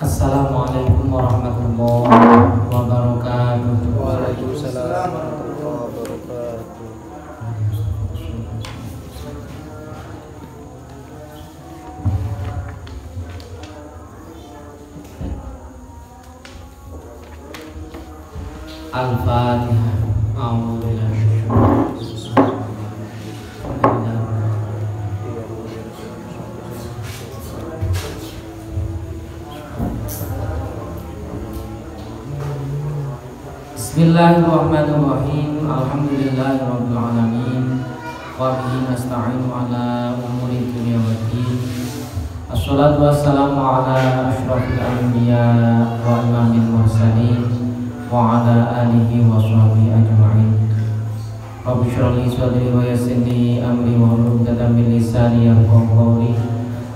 Assalamualaikum warahmatullahi wabarakatuh. Waalaikumsalam warahmatullahi wabarakatuh. Al-Fatihah. Bismillahirrahmanirrahim. Alhamdulillahirabbil alamin. Wa bihi nasta'inu ala umuri dunya waddin. Assalatu wassalamu ala asyrafil anbiya wa imamil mursalin wa ala alihi wa sahbihi ajma'in. Rabbi shrah li sadri wa yassir li amri wa hlul 'uqdatam min lisani yafqahu qawli.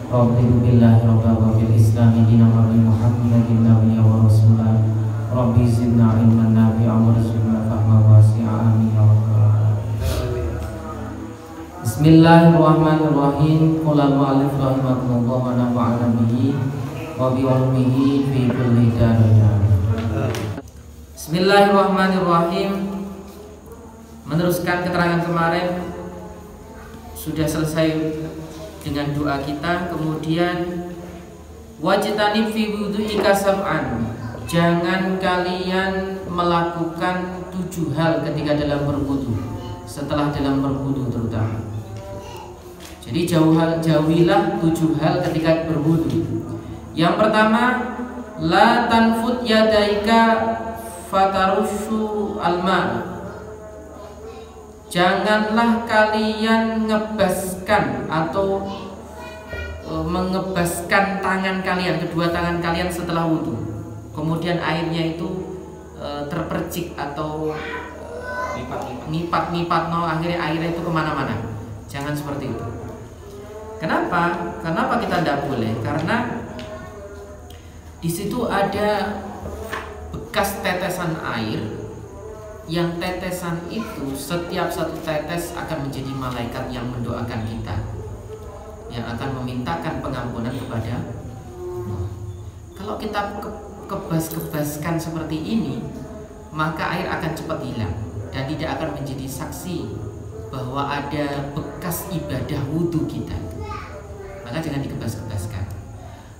Rabbi billahi rabban wa bil islami dinan wa bi Muhammadin nabiyyan wa rasulan. Rabbi zidna ilman nafi'an warzuqna fahman wasi'a amin ya rabbal alamin. Bismillahirrahmanirrahim. Qala al-mu'allif rahimahullah wa nafa'ana bihi wa bi ulmihi fi kulli darin. Bismillahirrahmanirrahim. Meneruskan keterangan kemarin, sudah selesai dengan doa kita. Kemudian wajtanib fi wudu'ika sab'an. Jangan kalian melakukan 7 hal ketika dalam berwudu, setelah dalam berwudu terutama. Jadi jauhilah 7 hal ketika berwudu. Yang pertama, la tanfut yadaika fatarushu alma. Janganlah kalian ngebaskan atau mengebaskan tangan kalian, kedua tangan kalian setelah wudu. Kemudian airnya itu terpercik atau nipat akhirnya airnya itu kemana-mana. Jangan seperti itu. Kenapa kita tidak boleh? Karena di situ ada bekas tetesan air, yang tetesan itu setiap satu tetes akan menjadi malaikat yang mendoakan kita, yang akan memintakan pengampunan kepada Allah. Kalau kita kebas-kebaskan seperti ini, maka air akan cepat hilang dan tidak akan menjadi saksi bahwa ada bekas ibadah wudhu kita. Maka jangan dikebas-kebaskan.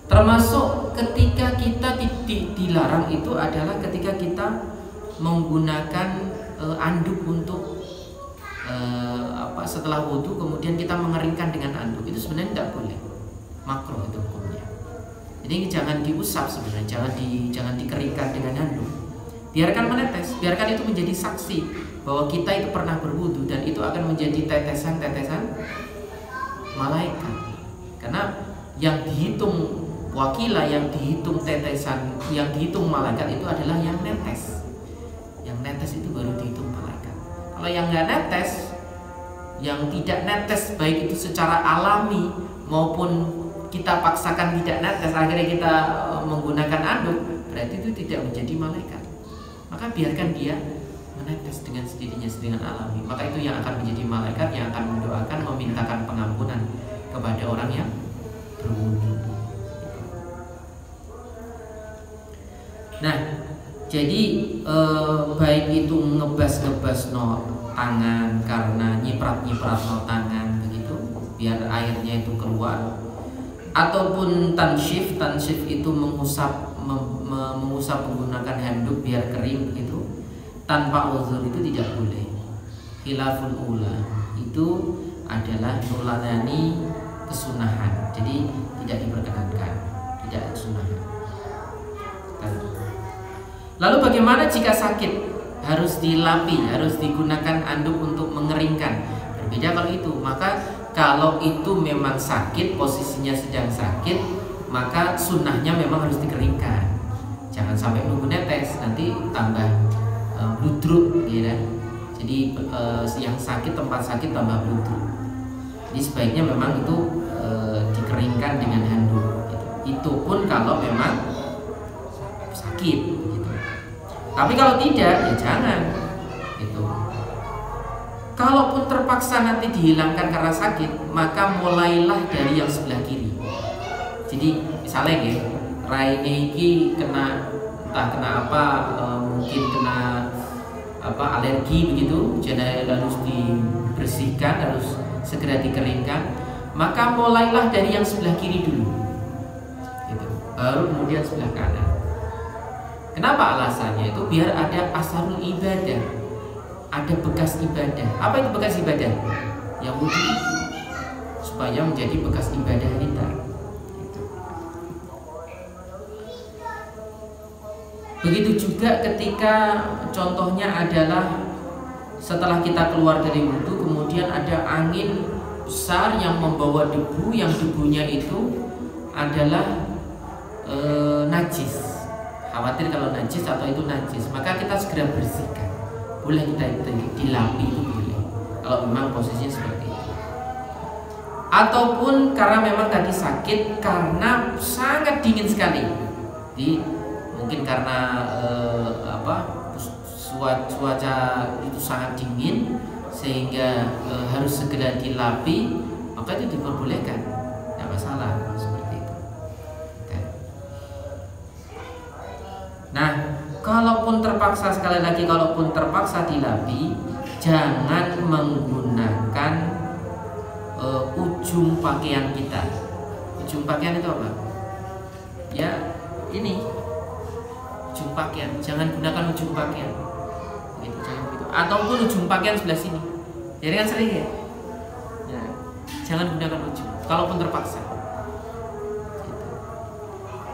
Termasuk ketika kita dilarang itu adalah ketika kita menggunakan anduk untuk setelah wudhu, kemudian kita mengeringkan dengan anduk. Itu sebenarnya tidak boleh, makruh itu hukumnya. Jadi jangan diusap sebenarnya, jangan dikeringkan dengan handuk. Biarkan menetes, biarkan itu menjadi saksi bahwa kita itu pernah berwudu, dan itu akan menjadi tetesan-tetesan malaikat. Karena yang dihitung wakilah, yang dihitung tetesan, yang dihitung malaikat itu adalah yang netes. Yang netes itu baru dihitung malaikat. Kalau yang nggak netes, yang tidak netes baik itu secara alami maupun kita paksakan tidak netes, akhirnya kita menggunakan anduk, berarti itu tidak menjadi malaikat. Maka biarkan dia menetes dengan sendirinya, dengan alami. Maka itu yang akan menjadi malaikat, yang akan mendoakan, memintakan pengampunan kepada orang yang berwudu. Nah, jadi baik itu ngebas tangan karena nyiprat tangan begitu, biar airnya itu keluar. Ataupun tansyif itu mengusap menggunakan handuk biar kering begitu, tanpa uzur itu tidak boleh. Khilaful ula itu adalah nuladani kesunahan, jadi tidak diperkenankan, tidak sunnah. Lalu bagaimana jika sakit? Harus dilapi, harus digunakan anduk untuk mengeringkan. Berbeda kalau itu, maka kalau itu memang sakit, posisinya sedang sakit, maka sunnahnya memang harus dikeringkan. Jangan sampai nunggu netes, nanti tambah bludruk, gitu. Jadi yang sakit, tempat sakit tambah bludruk. Jadi sebaiknya memang itu dikeringkan dengan handuk. Gitu. Itu pun kalau memang sakit. Gitu. Tapi kalau tidak, ya jangan. Gitu. Kalaupun terpaksa nanti dihilangkan karena sakit, maka mulailah dari yang sebelah kiri. Jadi misalnya ya, raine iki kena entah kena apa, mungkin kena apa alergi begitu, jadi harus dibersihkan, harus segera dikeringkan. Maka mulailah dari yang sebelah kiri dulu, gitu. Baru kemudian sebelah kanan. Kenapa alasannya? Itu biar ada asarul ibadah, ada bekas ibadah. Apa itu bekas ibadah? Yang wudhu itu, supaya menjadi bekas ibadah kita. Begitu juga ketika contohnya adalah setelah kita keluar dari wudhu, kemudian ada angin besar yang membawa debu, yang debunya itu adalah najis. Khawatir kalau najis atau itu najis, maka kita segera bersihkan. Boleh kita dilapi, itu boleh. Kalau memang posisinya seperti itu. Ataupun karena memang tadi sakit karena sangat dingin sekali. Mungkin karena cuaca itu sangat dingin sehingga harus segera dilapi, maka itu diperbolehkan, tidak masalah seperti itu. Oke. Nah, kalaupun terpaksa, sekali lagi, kalaupun terpaksa dilapi, jangan menggunakan ujung pakaian kita. Ujung pakaian itu apa? Ya, ini ujung pakaian, jangan gunakan ujung pakaian gitu, jangan begitu. Ataupun ujung pakaian sebelah sini, jadi kan sering ya, jangan gunakan ujung kalaupun terpaksa gitu.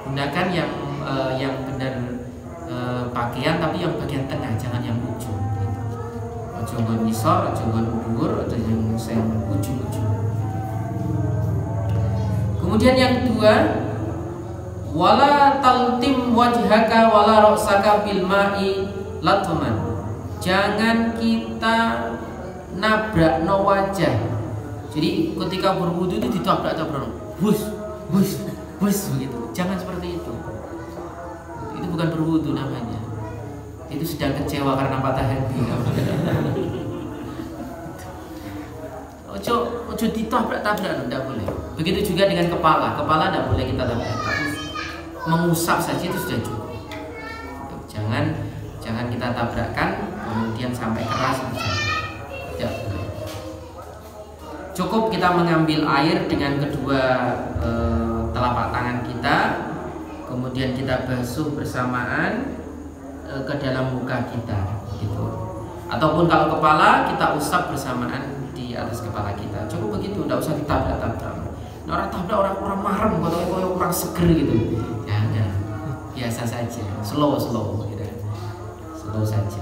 Gunakan yang benar pakaian, tapi yang bagian tengah, jangan yang ujung gitu. Ujung nisor, ujung dhuwur, atau yang ujung-ujung. Kemudian yang kedua, wala taltim wajhaka wala ra'saka bil ma'i latman. Jangan kita nabrak no wajah. Jadi ketika berwudu itu ditabrak-tabrak, bus begitu. Jangan seperti itu. Itu bukan berwudu namanya. Itu sedang kecewa karena patah hati. Ojo ditabrak-tabrak, tidak boleh. Begitu juga dengan kepala tidak boleh kita tabrak. Tapi mengusap saja itu sudah cukup. Jangan kita tabrakkan kemudian sampai keras, tidak boleh. Cukup kita mengambil air dengan kedua telapak tangan kita, kemudian kita basuh bersamaan ke dalam muka kita, gitu. Ataupun kalau kepala, kita usap bersamaan di atas kepala kita. Cukup begitu, tidak usah ditabrak-tabrak. Nah, orang tabrak, orang marem, kalau orang seger gitu. Jangan, biasa saja, slow gitu. Slow saja.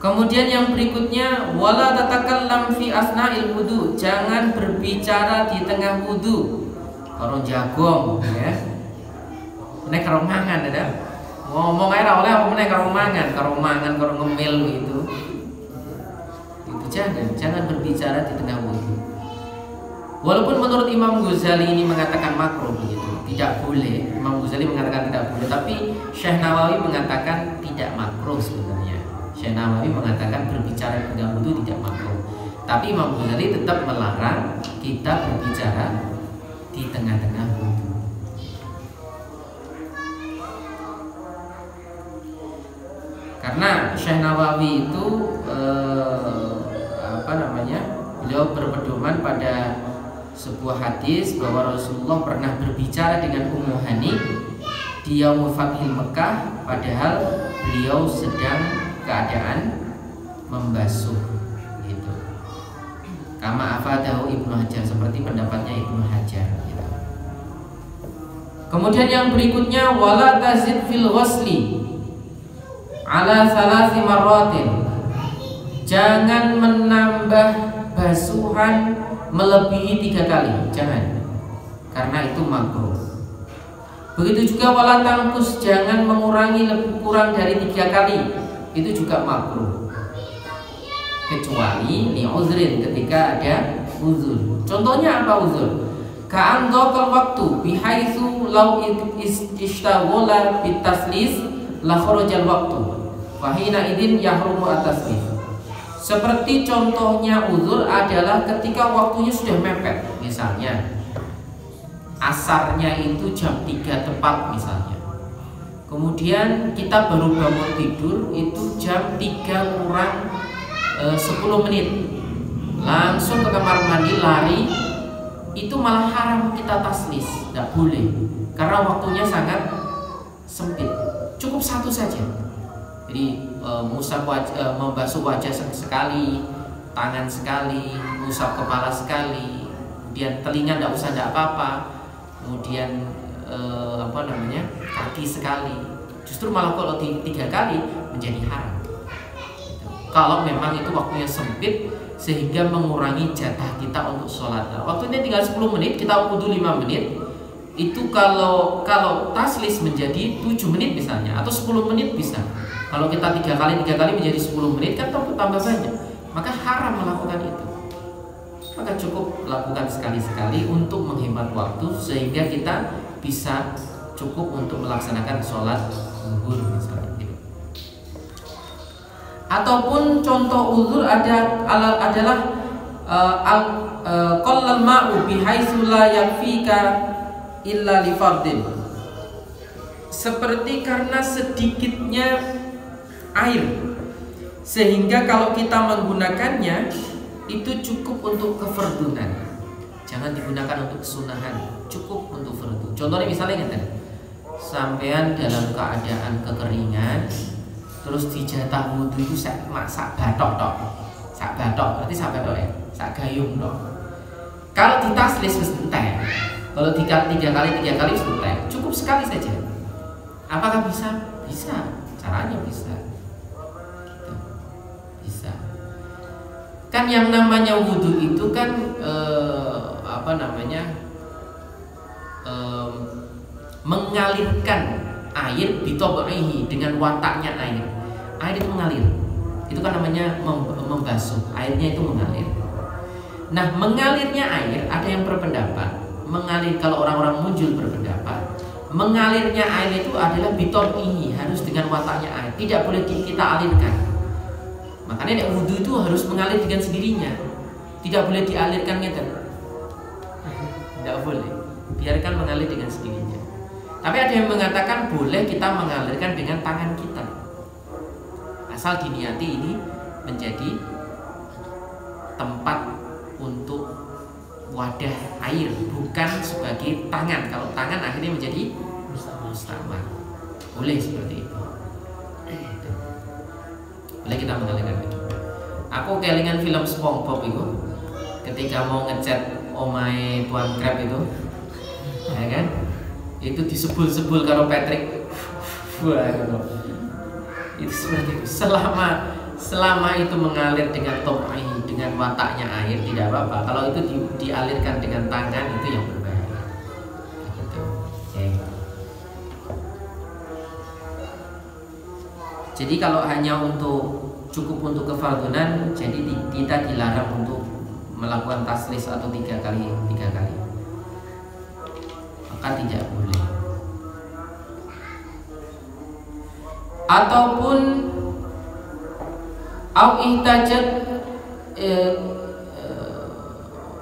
Kemudian yang berikutnya, wala tatakallam fi asna'il wudu. Jangan berbicara di tengah wudu. Kalau jagong, ya. Nek karo mangan ada. Ngomong aja oleh apa meneh karo mangan, karo ngemil gitu. Itu jangan berbicara di tengah wudu. Walaupun menurut Imam Ghazali ini mengatakan makruh begitu, tidak boleh. Imam Ghazali mengatakan tidak boleh, tapi Syekh Nawawi mengatakan tidak makruh sebenarnya. Syekh Nawawi mengatakan berbicara di tengah wudu tidak makruh. Tapi Imam Ghazali tetap melarang kita berbicara di tengah-tengah wudu. Karena Syekh Nawawi itu beliau berpedoman pada sebuah hadis bahwa Rasulullah pernah berbicara dengan Ummu Hani di Yaumul Fathil Mekah, padahal beliau sedang keadaan membasuh gitu. Kama afadahu Ibnu Hajar, seperti pendapatnya Ibnu Hajar gitu. Kemudian yang berikutnya, wala tazid fil ghusli ala salasi marratin. Jangan menambah basuhan melebihi 3 kali, jangan, karena itu makruh. Begitu juga wala tangkus, jangan mengurangi lebih kurang dari 3 kali, itu juga makruh. Kecuali li uzrin, ketika ada uzur. Contohnya apa uzur? Ka'an dhaqal waktu bihaitsu law istaghala bitaslis la kharajal waktu. Fahina idin yahrumu ataslis. Seperti contohnya uzur adalah ketika waktunya sudah mepet, misalnya asarnya itu jam 3 tepat misalnya. Kemudian kita baru bangun tidur itu jam 3 kurang 10 menit. Langsung ke kamar mandi lari, itu malah haram kita taslis, tidak boleh. Karena waktunya sangat sempit. Cukup satu saja. Jadi membasuh wajah sekali, tangan sekali, mengusap kepala sekali, kemudian telinga tidak usah, tidak apa-apa, kemudian kaki sekali. Justru malah kalau 3 kali menjadi haram. Kalau memang itu waktunya sempit sehingga mengurangi jatah kita untuk sholat. Nah, waktunya tinggal 10 menit, kita wudhu 5 menit. Itu kalau taslis menjadi 7 menit misalnya, atau 10 menit bisa. Kalau kita 3 kali menjadi 10 menit kan tambah banyak. Maka haram melakukan itu. Maka cukup lakukan sekali-sekali untuk menghemat waktu sehingga kita bisa cukup untuk melaksanakan sholat zuhur misalnya. Ataupun contoh uzur adalah qallal ma'u bihaitsu la yakfika illa li fardin. Seperti karena sedikitnya air sehingga kalau kita menggunakannya itu cukup untuk kefardunan. Jangan digunakan untuk kesunahan, cukup untuk fardu. Contohnya misalnya sampean dalam keadaan kekeringan, terus dijatah wudhu itu sak batok tok. Sak batok, berarti sak batok ya, sak gayung tok. Kalau ditaslis wis entek. Kalau 3 kali wis entek. Cukup sekali saja. Apakah bisa? Bisa. Caranya bisa. Gitu. Bisa. Kan yang namanya wudhu itu kan mengalirkan air bitobaihi, dengan wataknya air. Air itu mengalir. Itu kan namanya membasuh. Airnya itu mengalir. Nah, mengalirnya air ada yang berpendapat mengalir, kalau orang-orang muncul berpendapat mengalirnya air itu adalah bitobaihi, harus dengan wataknya air, tidak boleh kita alirkan. Makanya wudhu itu harus mengalir dengan sendirinya, tidak boleh dialirkan gitu. Tidak boleh, biarkan mengalir dengan sendirinya. Tapi ada yang mengatakan boleh kita mengalirkan dengan tangan kita, asal diniati ini menjadi tempat untuk wadah air, bukan sebagai tangan. Kalau tangan akhirnya menjadi mustamar. Boleh seperti itu. Boleh kita mengalirkan itu. Aku kelingan film SpongeBob itu, ketika mau ngecat omae Tuan Crab itu, ya kan? Itu disebul-sebul karo Patrick. Wah, itu seperti itu. Selama itu mengalir dengan topai, dengan wataknya air, tidak apa-apa. Kalau itu dialirkan dengan tangan, itu yang berbahaya. Gitu. Okay. Jadi kalau hanya cukup untuk kefardunan, jadi kita dilarang untuk melakukan taslis atau 3 kali. Maka tidak boleh. Ataupun au ihtajat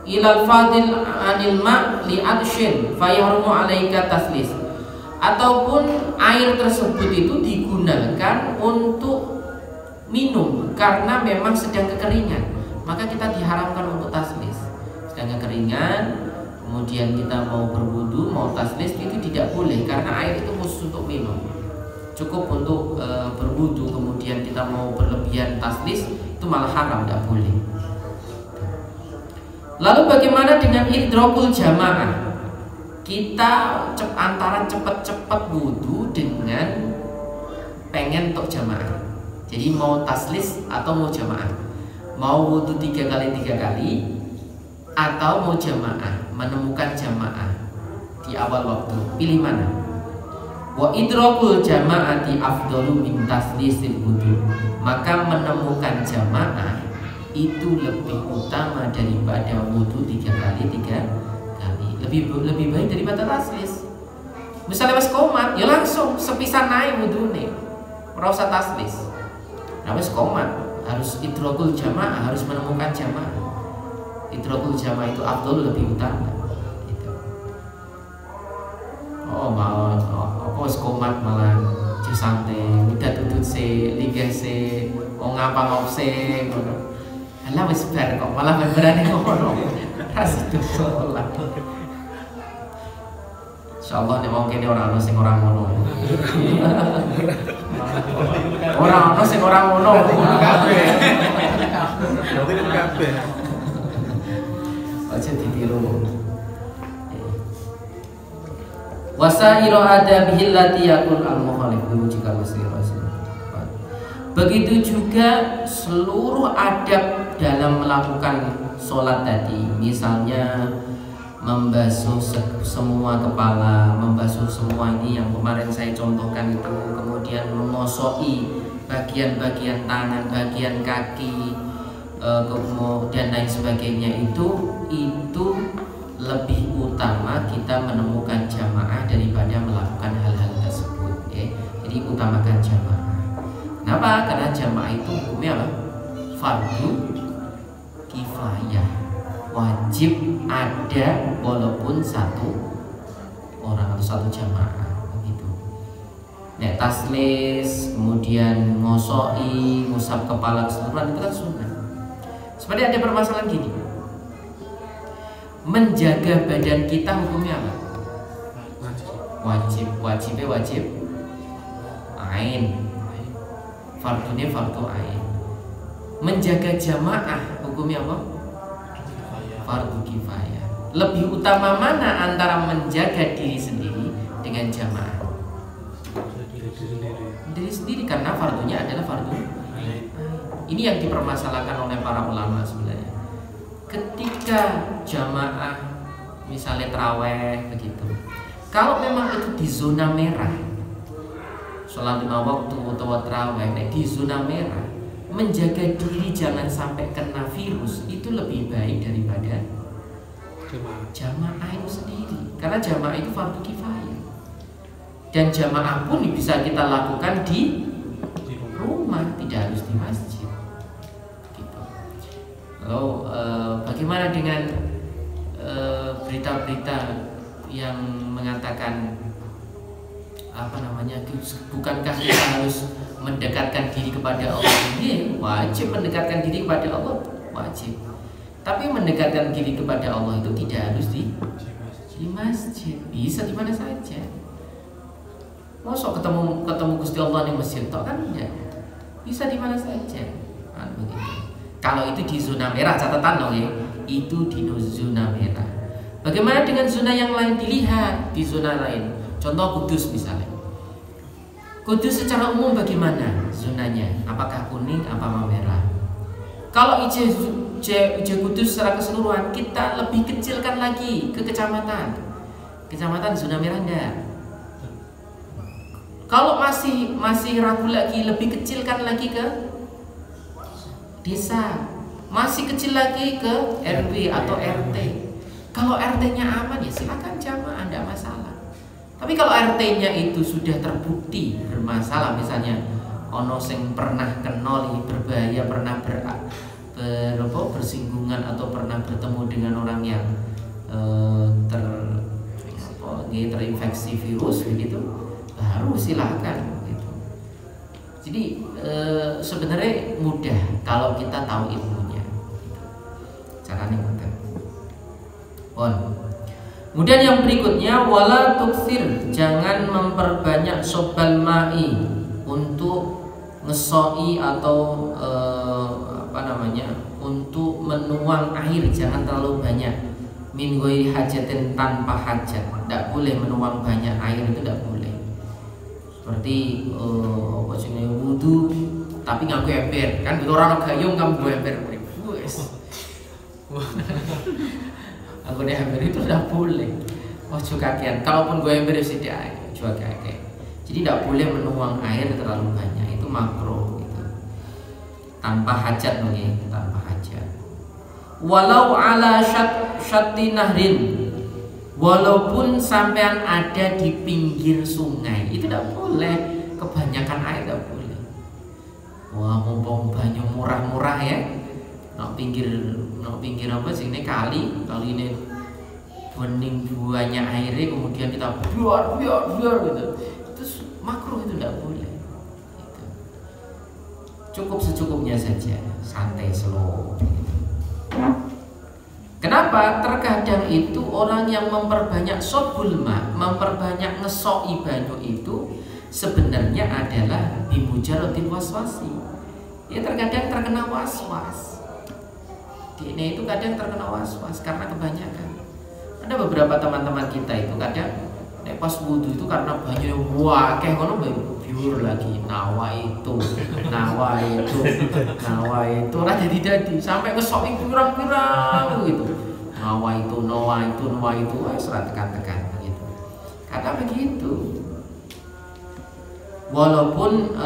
ilal fadil anil ma' li adshin fayahrumu alaika taslis. Ataupun air tersebut itu digunakan untuk minum karena memang sedang kekeringan, maka kita diharamkan untuk taslis. Sedang kekeringan, kemudian kita mau berwudu, mau taslis, itu tidak boleh karena air itu khusus untuk minum. Cukup untuk berwudu, kemudian kita mau berlebihan taslis, itu malah haram, tidak boleh. Lalu bagaimana dengan idrokul jamaah? Kita antara cepat-cepat wudu dengan pengen untuk jamaah. Jadi mau taslis atau mau jamaah, mau wudu 3 kali atau mau jamaah, menemukan jamaah di awal waktu, pilih mana? Wa idrakul jama'ati afdalu min taslisil wudu. Maka menemukan jamaah itu lebih utama daripada wudu 3 kali. Lebih baik daripada taslis. Misalnya wis komat, ya langsung sepisan naik wudune. Ora usah taslis. Nah wis komat, harus idrokul jamaah, harus menemukan jamaah. Idrokul jamaah itu afdol, lebih utama gitu. Oh malah apa komat malah santai, udah tutut se, liga se, ngapa ngopse, alah wis bar kok malah berani ngono. Ras itu sholat. Insyaallah nek wong kene ora ono sing ora ngono. Ora ono sing ora ngono. Kabeh. Kabeh. Aja ditiru. Wasairu adabihi allati yakun al-mukhalif jika masih rasul. Begitu juga seluruh adab dalam melakukan sholat tadi, misalnya membasuh semua kepala, membasuh semua ini yang kemarin saya contohkan itu, kemudian memosoki bagian-bagian tangan, bagian kaki, dan lain sebagainya itu lebih utama kita menemukan jamaah daripada melakukan hal-hal tersebut ya. Jadi utamakan jamaah. Kenapa? Karena jamaah itu hukumnya apa? Fardu kifayah, wajib ada walaupun satu orang atau satu jamaah begitu. Nek taslis, kemudian ngosoi, ngusap kepala keseluruhan itu kan sunnah. Seperti ada permasalahan gini, menjaga badan kita hukumnya apa? Wajibnya wajib ain, fardunya fardu ain. Menjaga jamaah hukumnya apa? Fardu kifayah. Lebih utama mana antara menjaga diri sendiri dengan jamaah? Diri sendiri, karena fardunya adalah fardu ain. Ini yang dipermasalahkan oleh para ulama sebenarnya. Ketika jamaah misalnya taraweh begitu, kalau memang itu di zona merah, sholat 5 waktu atau taraweh di zona merah, menjaga diri jangan sampai kena virus itu lebih baik daripada jamaah itu sendiri, karena jamaah itu fardu kifayah dan jamaah pun bisa kita lakukan di rumah, tidak harus di masjid. Lalu bagaimana dengan berita-berita yang mengatakan bukankah kita harus mendekatkan diri kepada Allah? Iya, wajib mendekatkan diri kepada Allah, wajib. Tapi mendekatkan diri kepada Allah itu tidak harus di masjid, bisa di mana saja. Mosok ketemu Gusti Allah di masjid toh kan enggak, bisa di mana saja. Begitu. Kalau itu di zona merah, catatan dong ya, itu di zona merah. Bagaimana dengan zona yang lain? Dilihat di zona lain. Contoh Kudus misalnya. Kudus secara umum bagaimana zonanya? Apakah kuning, apa merah? Kalau IJ Kudus secara keseluruhan, kita lebih kecilkan lagi ke kecamatan. Kecamatan zona merah enggak? Kalau masih ragu lagi, lebih kecilkan lagi ke desa, masih kecil lagi ke RW atau RT. Kalau RT-nya aman ya silakan jamaah, tidak masalah. Tapi kalau RT-nya itu sudah terbukti bermasalah, misalnya ono sing pernah kenoli berbahaya, pernah bersinggungan atau pernah bertemu dengan orang yang terinfeksi virus begitu, baru silakan. Jadi sebenarnya mudah kalau kita tahu ilmunya. Caranya mudah. Kemudian yang berikutnya, wala tuksir, jangan memperbanyak sobal ma'i untuk ngesoi atau untuk menuang air, jangan terlalu banyak. Min ghairi hajatin, tanpa hajat, tidak boleh menuang banyak air, itu tidak boleh. Seperti wudu tapi nganggo ember, kan bila orang gayung nganggo ember, wes. Nganggo ember itu tidak boleh. Ojo kakean. Kalaupun gue ember wis tidak, juga kakek. Jadi tidak boleh menuang air terlalu banyak, itu makruh gitu. Tanpa hajat mungkin, tanpa hajat. Walau ala syatti nahrin, walaupun sampean ada di pinggir sungai, itu tidak boleh kebanyakan air, tidak boleh. Wah, mumpung banyu murah-murah ya. Nok pinggir apa sih ini kali ini bening banyak airnya, kemudian kita biar gitu. Terus makruh itu tidak boleh. Gitu. Cukup secukupnya saja, santai slow. Gitu. Kenapa? Terkadang itu orang yang memperbanyak sobulma, memperbanyak ngesoi banyu itu sebenarnya adalah bimujarotin waswasi. Ya terkadang terkena waswas. Ini itu kadang terkena waswas karena kebanyakan. Ada beberapa teman-teman kita itu kadang pas wudhu itu karena banyak kayak ngono biur lagi nawa itu ora jadi sampai ngesok pirang-pirang gitu. Nawa itu serat tekan-tekan gitu. Kata begitu. Walaupun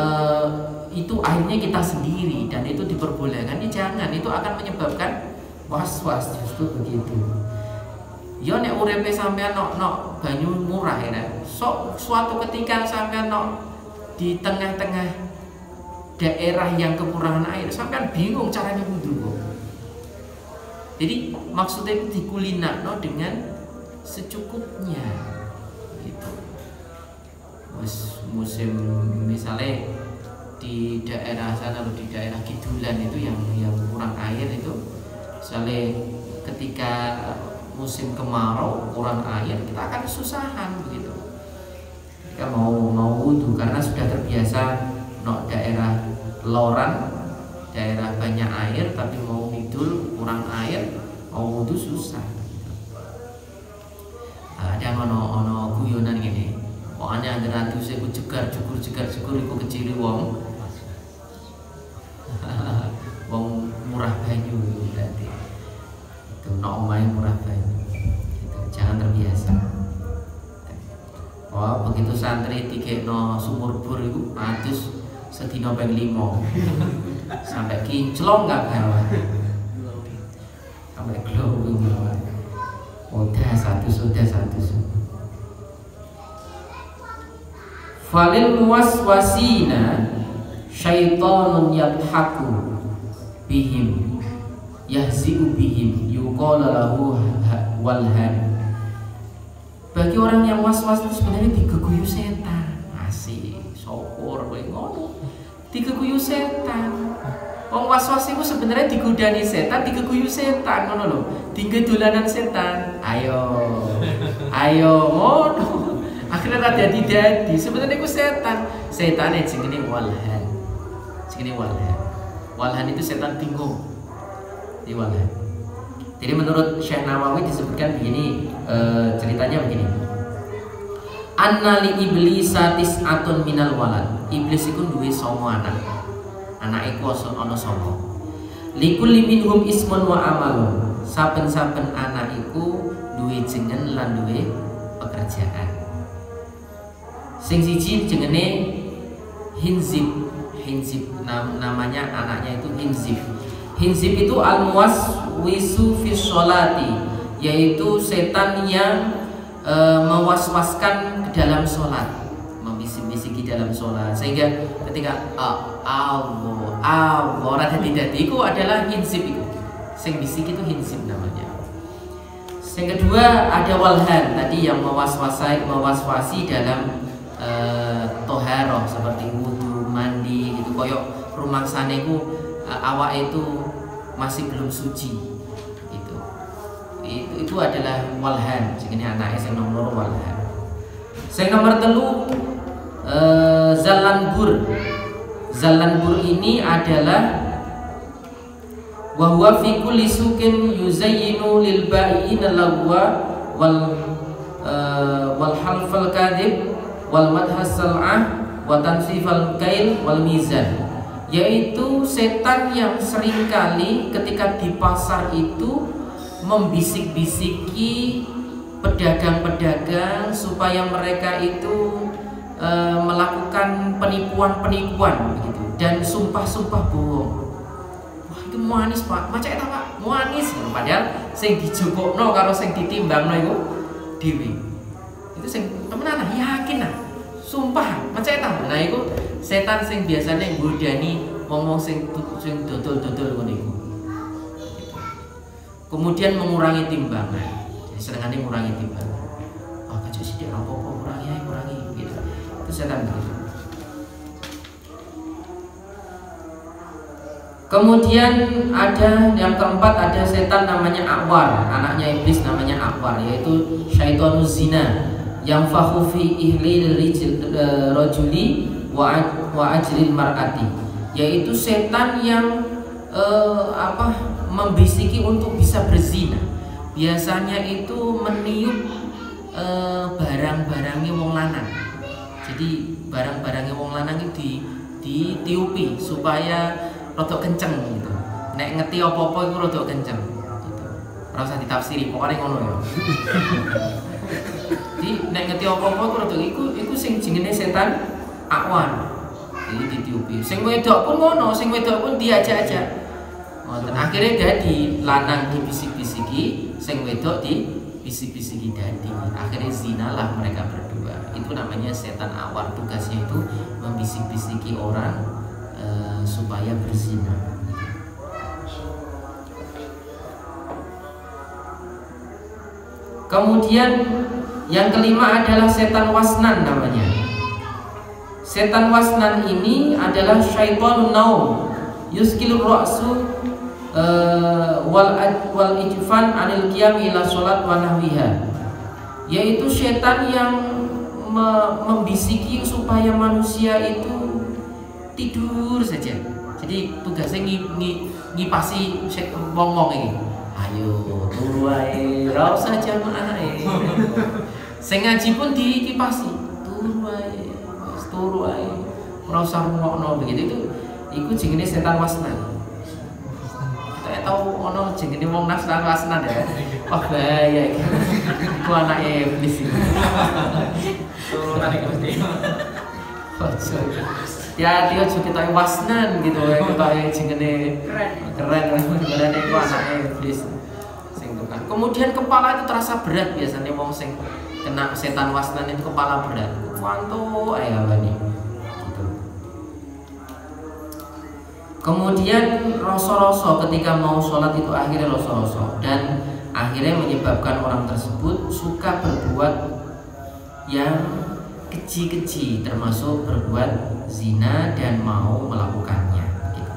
itu akhirnya kita sendiri dan itu diperbolehkan, jangan, itu akan menyebabkan was-was, justru begitu. Ya nek uripe sampean nok banyu murah ya. Suatu ketika sampean di tengah-tengah daerah yang kekurangan air, sampean bingung caranya wudhu. Jadi maksudnya itu dikulinakno dengan secukupnya gitu. Musim misalnya di daerah sana atau di daerah kidulan itu yang kurang air itu, misalnya ketika musim kemarau kurang air, kita akan kesusahan begitu. Kita mau wudhu karena sudah terbiasa daerah loran, daerah banyak air, tapi mau ngidul kurang air, mau wudhu susah. Ada ono guyonan gini. Pokoknya ada ratu saya jegar iku kecili wong murah banyu berarti. Itu omahe murah banyu. Gitu. Jangan terbiasa. Oh, begitu santri dikekno sumur bor iku atus sedina ping 5. Sampai kinclong gak bawah. Sampai glowing bawah. Udah satu. Falil muwaswasina syaitanun yadhaku bihim yahzi'u bihim yuqala lahu walhan. Bagi orang yang was-was itu sebenarnya digeguyu setan. Asih, syukur kowe ngono. Digeguyu setan. Wong was-was itu sebenarnya digodani setan, digeguyu setan ngono lho. Dinggo dolanan setan. Ayo ngono. Akhirnya rada dadi sebenarnya itu setan jenenge walhan. Walhan itu setan bingung di walhan. Jadi menurut Syekh Nawawi disebutkan begini, ceritanya begini. Anna li iblisa tis'atun minal walad. Iblis iku duwe 9 anak. Anake ku ana 9. Likulli minhum ismun wa amalun. Saben-saben anak iku duwe jeneng lan duwe pekerjaan. Sing siji jengene Hinzib, namanya anaknya itu Hinzib. Hinzib itu al-muwaswisu fi sholati, yaitu setan yang mewaswaskan dalam sholat, membisik-bisiki dalam sholat, sehingga ketika Allah tidak itu adalah Hinzib itu. Sing bisik itu Hinzib namanya. Yang kedua ada walhan, tadi yang mewaswasi dalam toharoh seperti wudu, mandi gitu, koyok rumangsane ku awak itu masih belum suci gitu. Itu adalah walhan. Ini anaknya yang nomor walhan. Yang nomor 3 Zallanbur ini adalah wahwa fi kulli suqin yuzayyinu lil ba'iina lagwa wal halfal kadhib wal madhas sal'ah wa tansifal kail wal mizan, yaitu setan yang seringkali ketika di pasar itu membisik-bisiki pedagang-pedagang supaya mereka itu melakukan penipuan-penipuan begitu dan sumpah-sumpah bohong. Wah, itu muanis Pak, macam itu Pak, muanis. Padahal sing dijokokno karo sing ditimbangno iku dhewe. Itu sing temenan yakin nah. Sumpah, macam itu. Nah, itu setan sing biasanya nggodani wong-wong sing dodol-dodol ngono iku. Kemudian mengurangi timbangan. Jadi senengane mengurangi timbangan. Oh, kecil sithik apa-apa kurangi gitu. Itu setan begitu. Kemudian ada yang keempat, ada setan namanya A'war, anaknya iblis namanya A'war, yaitu syaitonuz zina yang fakhu fi ihlil rajuli wa ajril mar'ati, yaitu setan yang membisiki untuk bisa berzina. Biasanya itu meniup barang-barangnya wong lanang. Jadi barang-barangnya wong lanang itu ditiupi supaya rodok kenceng gitu. Nek ngerti apa-apa iku rodok kenceng gitu. Ora usah ditafsiri, pokoknya ngono ya. Jadi nek ngerti apa-apa iku rodok iku sing jenenge setan A'war. Jadi ditiupi. Sing wedok pun ngono, sing wedok pun diajak-ajak. Ngoten akhirnya dadi lanang dibisik-bisiki, sing wedok dibisik-bisiki dadi. Akhirnya zinalah mereka berdua. Itu namanya setan A'war. Tugasnya itu membisik-bisiki orang supaya berzina. Kemudian yang kelima adalah setan wasnan namanya. Setan wasnan ini adalah syaitonun naum yuskilur ra'su wal ijfan anil qiyam ila sholat wa nahwiha, yaitu setan yang membisiki supaya manusia itu tidur saja. Jadi tugasnya ngipasi wong-wong ini. Ayo turu wae, ra usah jamaah ae. Sing ngaji pun dikipasi. Turu wae, wis turu wae. Ora usah rungokno begitu. Iku jenenge setan wasnan. Kita tahu ono jenenge wong setan wasnan ya. Wah bahaya iki. Iku anake iblis iki. Turunan iki mesti. Ya dia juga kita wasnan gitu ya, kita jenenge keren sebenarnya itu anaknya iblis sing tukang. Kemudian kepala itu terasa berat, biasanya wong sing kena setan wasnan itu kepala berat. Wanto ayabane gitu. Kemudian rasa-rasa ketika mau sholat itu akhirnya rasa-rasa, dan akhirnya menyebabkan orang tersebut suka berbuat yang keji-keji, termasuk berbuat zina dan mau melakukannya gitu.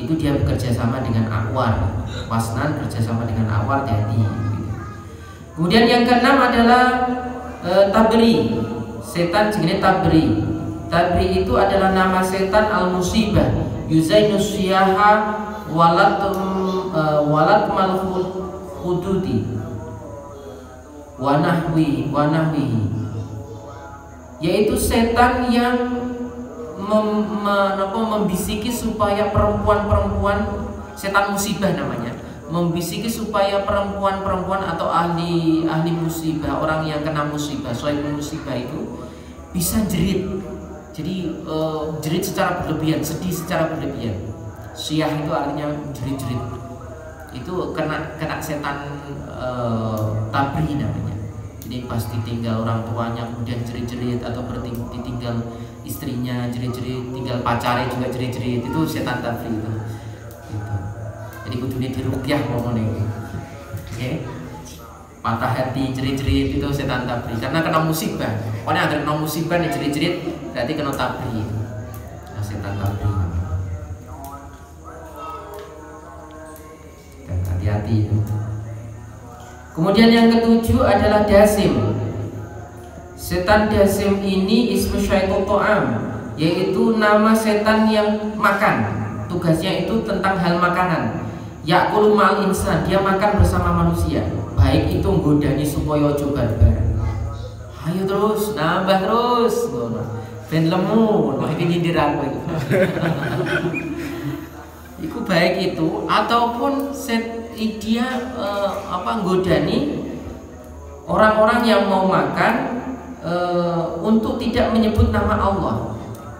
Itu dia bekerja sama dengan A'war. Wasnan bekerja sama dengan A'war jadi gitu. Kemudian yang keenam adalah Tabri. Setan jenis Tabri. Tabri itu adalah nama setan al-musibah yuzainus siyaha walat malhud hududi wanahwihi, yaitu setan yang membisiki supaya perempuan-perempuan, setan musibah namanya, membisiki supaya perempuan-perempuan atau ahli musibah, orang yang kena musibah, soal musibah itu bisa jerit. Jadi jerit secara berlebihan, sedih secara berlebihan. Syah itu artinya jerit-jerit. Itu kena setan Tabri namanya. Jadi pas ditinggal orang tuanya kemudian jerit-jerit, atau ditinggal istrinya jerit-jerit, tinggal pacarnya juga jerit-jerit, itu setan Tabri itu. Gitu. Jadi kudune diruqyah ngomongnya. Oke. Patah hati jerit-jerit itu setan Tabri karena kena musibah. Pokoknya ada kena musibah nih jerit-jerit berarti kena Tabri. Nah, setan Tabri. Dan hati-hati itu. Kemudian yang ketujuh adalah Dasim. Setan Dasim ini ismu syaiton to'am, yaitu nama setan yang makan. Tugasnya itu tentang hal makanan. Ya'kulu ma'al insan, dia makan bersama manusia. Baik itu nggodani supaya ojo barbar. Ayo terus, nambah terus. Ben lemu, iki nyindir aku iku. Iku baik itu ataupun dia nggodani orang-orang yang mau makan untuk tidak menyebut nama Allah,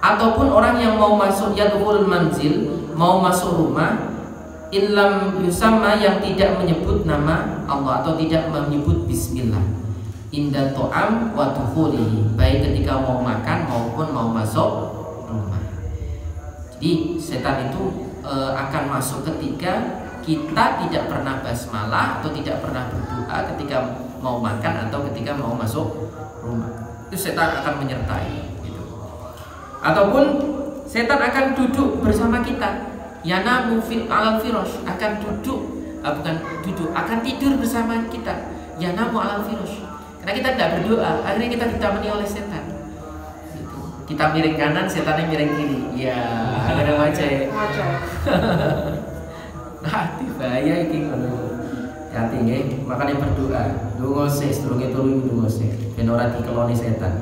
ataupun orang yang mau masuk yadkhul manzil, mau masuk rumah illam yusamma, yang tidak menyebut nama Allah atau tidak menyebut bismillah inda to'am wa dukhulihi, baik ketika mau makan maupun mau masuk rumah. Jadi setan itu akan masuk ketika kita tidak pernah basmalah atau tidak pernah berdoa ketika mau makan atau ketika mau masuk rumah. Itu setan akan menyertai gitu. Ataupun setan akan duduk bersama kita. Yanamu fil alal firosh, akan akan tidur bersama kita. Yanamu alal firosh. Karena kita tidak berdoa, akhirnya kita ditemani oleh setan. Gitu. Kita miring kanan, setannya miring kiri. Ya, ada wajah. Hati bahaya iki ngono. Hati nggih, makanya berdoa. Donga sih, sedurunge turu donga sih. Ben ora dikeloni setan.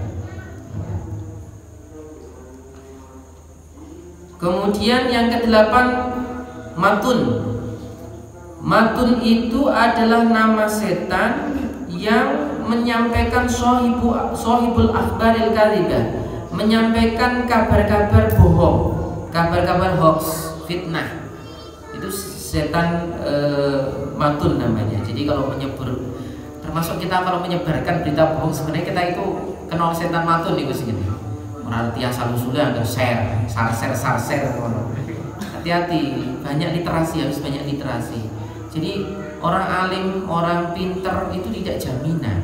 Kemudian yang ke-8 matun. Matun itu adalah nama setan yang menyampaikan sohibul akhbaril kadhibah, menyampaikan kabar-kabar bohong, kabar-kabar hoax, fitnah. Itu setan matun namanya. Jadi kalau termasuk kita kalau menyebarkan berita bohong, sebenarnya kita itu kenal setan matun itu segini. Orang tiasa usulnya agar share, sarser. Hati-hati, banyak literasi, harus banyak literasi. Jadi orang alim, orang pinter itu tidak jaminan.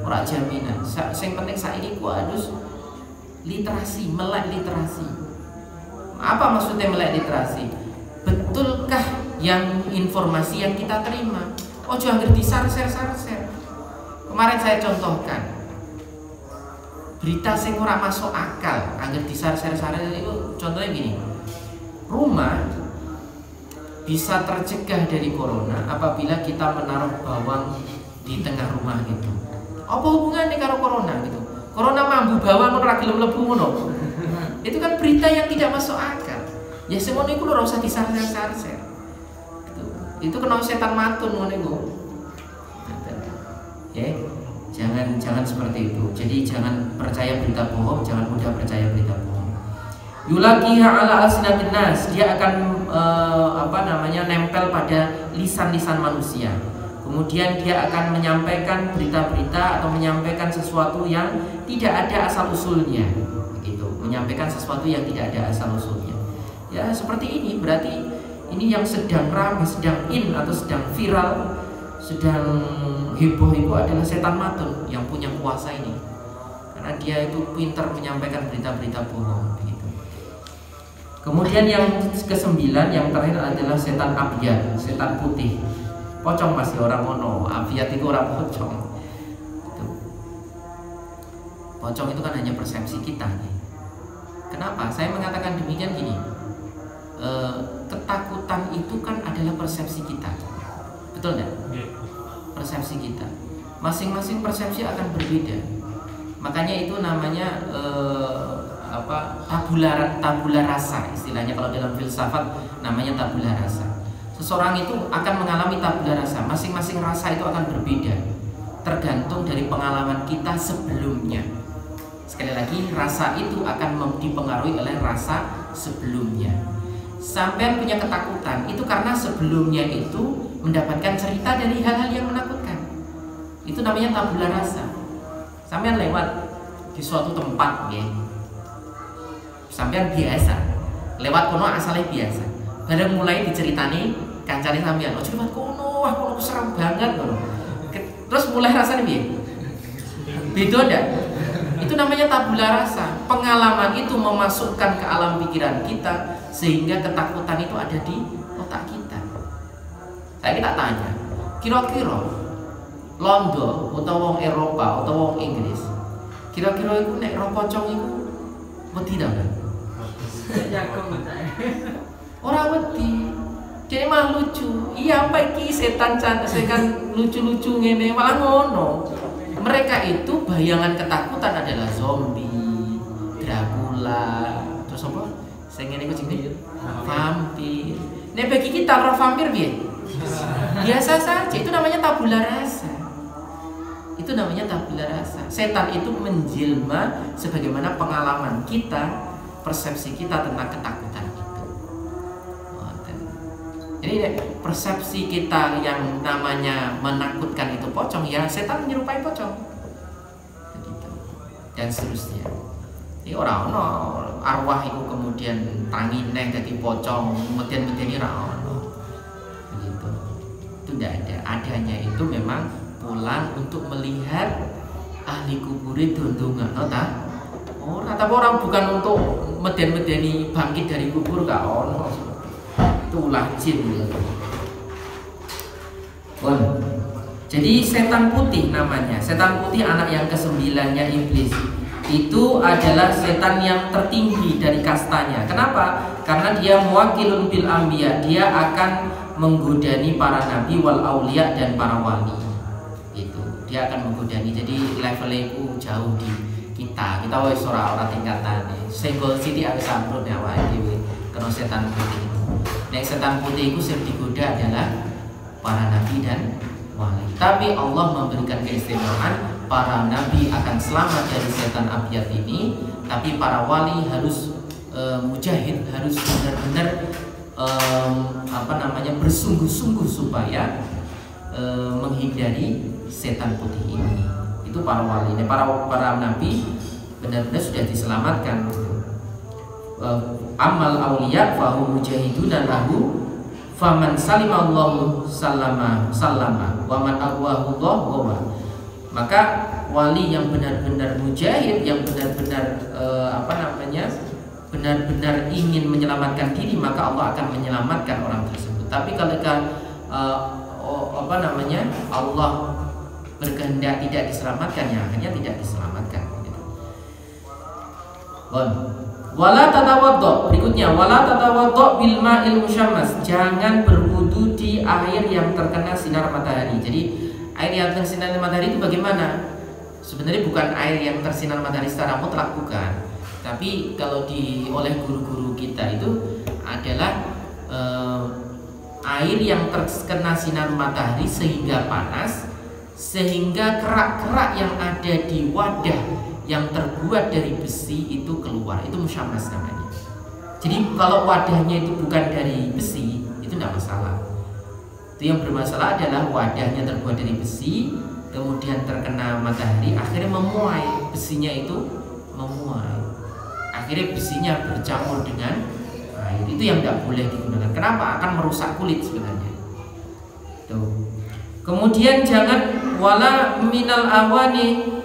Orang jaminan. Yang penting saiki ku harus literasi, melek literasi. Apa maksudnya melek literasi? Betulkah yang informasi yang kita terima? Oh, jangan disarser. Kemarin saya contohkan berita sing ora masuk akal, angger disarser itu contohnya gini. Rumah bisa tercegah dari corona apabila kita menaruh bawang di tengah rumah gitu. Apa hubungannya karo corona gitu? Corona mambu bawang ora gelem mlebu ngono. Itu kan berita yang tidak masuk akal. Ya semono iku ora usah disarser-sarser. Gitu. Itu kena setan matun ngono iku. Jangan seperti itu. Jadi jangan percaya berita bohong, jangan mudah percaya berita bohong. Yulaqiha ala alsinatin nas, dia akan nempel pada lisan-lisan manusia. Kemudian dia akan menyampaikan berita-berita atau menyampaikan sesuatu yang tidak ada asal usulnya. Begitu, menyampaikan sesuatu yang tidak ada asal usulnya. Ya, seperti ini berarti ini yang sedang ramai, sedang in atau sedang viral, sedang heboh itu adalah setan matun yang punya kuasa ini, karena dia itu pintar menyampaikan berita-berita bohong begitu. Kemudian yang ke-9 yang terakhir adalah setan abyad, setan putih. Pocong masih orang mono, abyad itu orang pocong. Gitu. Pocong itu kan hanya persepsi kita. Kenapa? Saya mengatakan demikian gini. Ketakutan itu kan adalah persepsi kita, betul nggak? Persepsi kita, masing-masing persepsi akan berbeda. Makanya itu namanya tabula rasa, istilahnya kalau dalam filsafat namanya tabula rasa. Seseorang itu akan mengalami tabula rasa, masing-masing rasa itu akan berbeda tergantung dari pengalaman kita sebelumnya. Sekali lagi, rasa itu akan dipengaruhi oleh rasa sebelumnya. Sampai punya ketakutan itu karena sebelumnya itu mendapatkan cerita dari hal-hal yang menakutkan. Itu namanya tabula rasa. Sampean lewat di suatu tempat ya. Sampean biasa. Lewat kono asalnya biasa. Bareng mulai diceritani kancane sampean, "Oh, lewat kono, wah kono serem banget kono." Terus mulai rasanya piye? Beda ndak? Itu namanya tabula rasa. Pengalaman itu memasukkan ke alam pikiran kita sehingga ketakutan itu ada di otak kita. Saya tak tanya, kira-kira Londo utawa wong Eropa utawa wong Inggris, kira-kira iku nek ro pocong iku wedi ta kan? Ora wedi. Dene mah lucu. Iya, apa iki setan lucu-lucu ngene malah ngono. Mereka itu bayangan ketakutan adalah zombie, Dracula, terus apa? Sing ngene iku jenenge vampir. Nek bagi kita ro vampir piye? Biasa saja, itu namanya tabula rasa. Itu namanya tabula rasa. Setan itu menjelma sebagaimana pengalaman kita, persepsi kita tentang ketakutan itu. Jadi persepsi kita yang namanya menakutkan itu pocong, ya setan menyerupai pocong. Begitu. Dan seterusnya. Jadi orang arwah itu kemudian tangi neh dadi pocong, meden-medeni ra ono. Begitu. Itu tidak ada. Adanya itu memang pulang untuk melihat ahli kubur itu ndongakno ta. Ora, tapi orang bukan untuk meden-medeni bangkit dari kubur gak ono. Itu ulah jin. Jadi setan putih namanya. Setan putih anak yang ke-9-nya iblis. Itu adalah setan yang tertinggi dari kastanya. Kenapa? Karena dia muwakilun bil anbiya. Dia akan menggodani para nabi wal aulia dan para wali. Gitu. Dia akan menggodani. Jadi levelnya itu jauh di kita wis ora tingkatane. Senggol sithik wis ambruk ya awake dhewe kena setan putih. Nek setan putih itu sing digoda adalah para nabi dan wali. Tapi Allah memberikan keistimewaan, para nabi akan selamat dari setan abyad ini, tapi para wali harus mujahid, harus benar-benar bersungguh-sungguh supaya menghindari setan putih ini. Itu para wali. Para nabi benar-benar sudah diselamatkan. Amal auliya fahum mujahiduna lahu faman salimallahu sallama wa man aghwahu Allah. Maka wali yang benar-benar mujahid, yang benar-benar benar-benar ingin menyelamatkan diri, maka Allah akan menyelamatkan orang tersebut. Tapi kalau Allah berkehendak tidak diselamatkan, ya hanya tidak diselamatkan gitu. Wala tatawaddo, berikutnya wala tatawaddo bil ma'il musyammas. Jangan berwudu di air yang terkena sinar matahari. Jadi air yang tersinar matahari itu bagaimana? Sebenarnya bukan air yang tersinar matahari secara mutlak, bukan. Tapi kalau oleh guru-guru kita itu adalah air yang terkena sinar matahari sehingga panas, sehingga kerak-kerak yang ada di wadah yang terbuat dari besi itu keluar. Itu musyammas namanya. Jadi kalau wadahnya itu bukan dari besi, itu tidak masalah. Itu yang bermasalah adalah wadahnya terbuat dari besi, kemudian terkena matahari, akhirnya memuai, besinya itu memuai, akhirnya besinya bercampur dengan air. Itu yang tidak boleh digunakan. Kenapa? Akan merusak kulit sebenarnya. Tuh. Kemudian jangan wala minal awani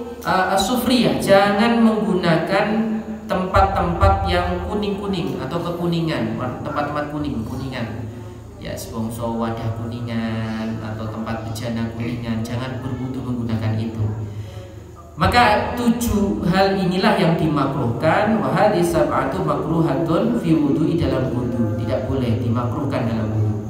sufriyah, jangan menggunakan tempat-tempat yang kuning-kuning atau kekuningan, tempat-tempat kuningan. Ya, sponsor wadah kuningan atau tempat bejana kuningan, jangan berwudu menggunakan itu. Maka 7 hal inilah yang dimakruhkan. Wa hadhihi sab'atu makruhatun fi wudu'i, dalam wudu tidak boleh dimakruhkan dalam wudu.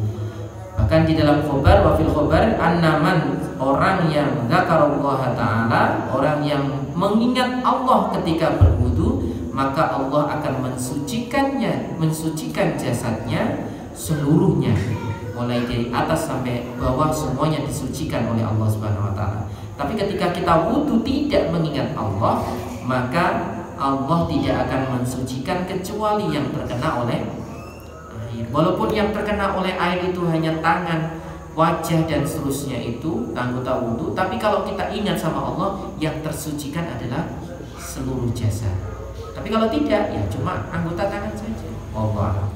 Bahkan di dalam khobar, wa fil khobar annaman, orang yang dzakarallaha ta'ala, orang yang mengingat Allah ketika berwudu, maka Allah akan mensucikan jasadnya seluruhnya, mulai dari atas sampai bawah semuanya disucikan oleh Allah Subhanahu wa taala. Tapi ketika kita wudu tidak mengingat Allah, maka Allah tidak akan mensucikan kecuali yang terkena oleh air. Walaupun yang terkena oleh air itu hanya tangan, wajah dan seterusnya, itu anggota wudu, tapi kalau kita ingat sama Allah, yang tersucikan adalah seluruh jasad. Tapi kalau tidak, ya cuma anggota tangan saja. Allah.